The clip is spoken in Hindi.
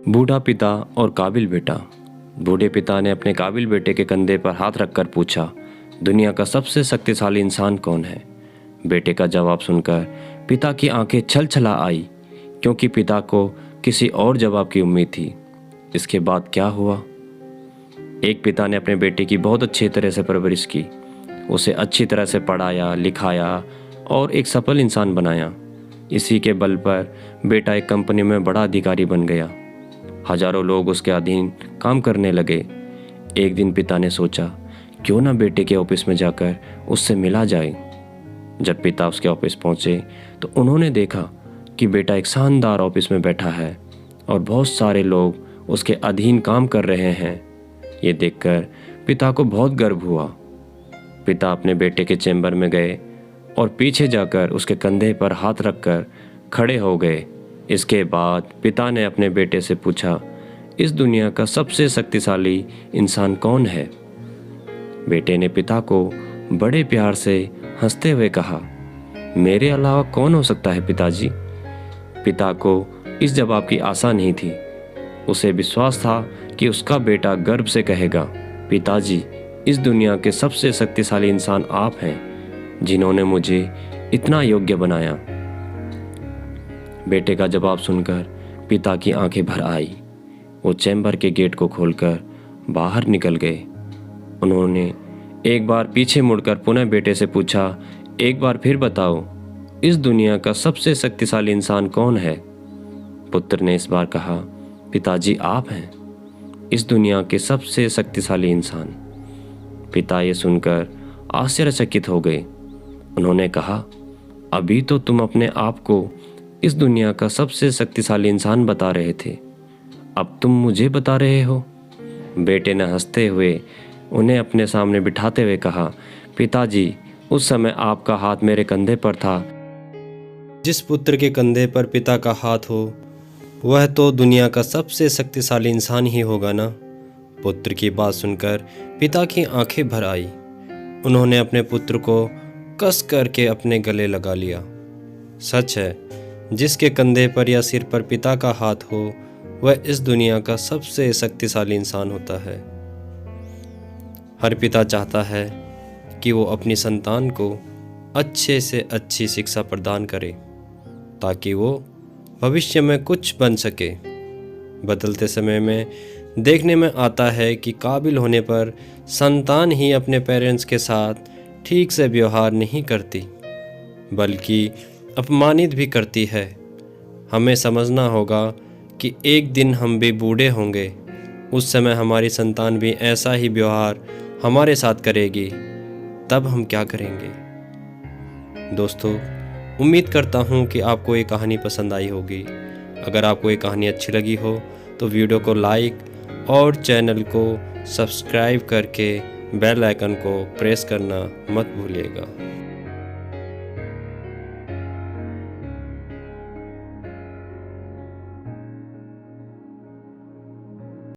बूढ़ा पिता और काबिल बेटा। बूढ़े पिता ने अपने काबिल बेटे के कंधे पर हाथ रखकर पूछा, दुनिया का सबसे शक्तिशाली इंसान कौन है? बेटे का जवाब सुनकर पिता की आंखें छल छला आई, क्योंकि पिता को किसी और जवाब की उम्मीद थी। इसके बाद क्या हुआ? एक पिता ने अपने बेटे की बहुत अच्छी तरह से परवरिश की, उसे अच्छी तरह से पढ़ाया लिखाया और एक सफल इंसान बनाया। इसी के बल पर बेटा एक कंपनी में बड़ा अधिकारी बन गया। हजारों लोग उसके अधीन काम करने लगे। एक दिन पिता ने सोचा, क्यों ना बेटे के ऑफिस में जाकर उससे मिला जाए। जब पिता उसके ऑफिस पहुंचे तो उन्होंने देखा कि बेटा एक शानदार ऑफिस में बैठा है और बहुत सारे लोग उसके अधीन काम कर रहे हैं। ये देखकर पिता को बहुत गर्व हुआ। पिता अपने बेटे के चैम्बर में गए और पीछे जाकर उसके कंधे पर हाथ रखकर खड़े हो गए। इसके बाद पिता ने अपने बेटे से पूछा, इस दुनिया का सबसे शक्तिशाली इंसान कौन है? बेटे ने पिता को बड़े प्यार से हंसते हुए कहा, मेरे अलावा कौन हो सकता है पिताजी? पिता को इस जवाब की आशा नहीं थी। उसे विश्वास था कि उसका बेटा गर्व से कहेगा, पिताजी, इस दुनिया के सबसे शक्तिशाली इंसान आप हैं, जिन्होंने मुझे इतना योग्य बनाया। बेटे का जवाब सुनकर पिता की आंखें भर आई। वो चैम्बर के गेट को खोलकर बाहर निकल गए। उन्होंने एक बार पीछे मुड़कर पुनः बेटे से पूछा, एक बार फिर बताओ, इस दुनिया का सबसे शक्तिशाली इंसान कौन है? पुत्र ने इस बार कहा, पिताजी, आप हैं इस दुनिया के सबसे शक्तिशाली इंसान। पिता ये सुनकर आश्चर्यचकित हो गए। उन्होंने कहा, अभी तो तुम अपने आप को इस दुनिया का सबसे शक्तिशाली इंसान बता रहे थे, अब तुम मुझे बता रहे हो? बेटे ने हंसते हुए उन्हें अपने सामने बिठाते हुए कहा, पिताजी, उस समय आपका हाथ मेरे कंधे पर था। जिस पुत्र के कंधे पर पिता का हाथ हो वह तो दुनिया का सबसे शक्तिशाली इंसान ही होगा ना। पुत्र की बात सुनकर पिता की आंखें भर आई। उन्होंने अपने पुत्र को कस करके अपने गले लगा लिया। सच है, जिसके कंधे पर या सिर पर पिता का हाथ हो वह इस दुनिया का सबसे शक्तिशाली इंसान होता है। हर पिता चाहता है कि वो अपनी संतान को अच्छे से अच्छी शिक्षा प्रदान करे ताकि वो भविष्य में कुछ बन सके। बदलते समय में देखने में आता है कि काबिल होने पर संतान ही अपने पेरेंट्स के साथ ठीक से व्यवहार नहीं करती, बल्कि अपमानित भी करती है। हमें समझना होगा कि एक दिन हम भी बूढ़े होंगे, उस समय हमारी संतान भी ऐसा ही व्यवहार हमारे साथ करेगी, तब हम क्या करेंगे? दोस्तों, उम्मीद करता हूँ कि आपको ये कहानी पसंद आई होगी। अगर आपको ये कहानी अच्छी लगी हो तो वीडियो को लाइक और चैनल को सब्सक्राइब करके बेल आइकन को प्रेस करना मत भूलिएगा।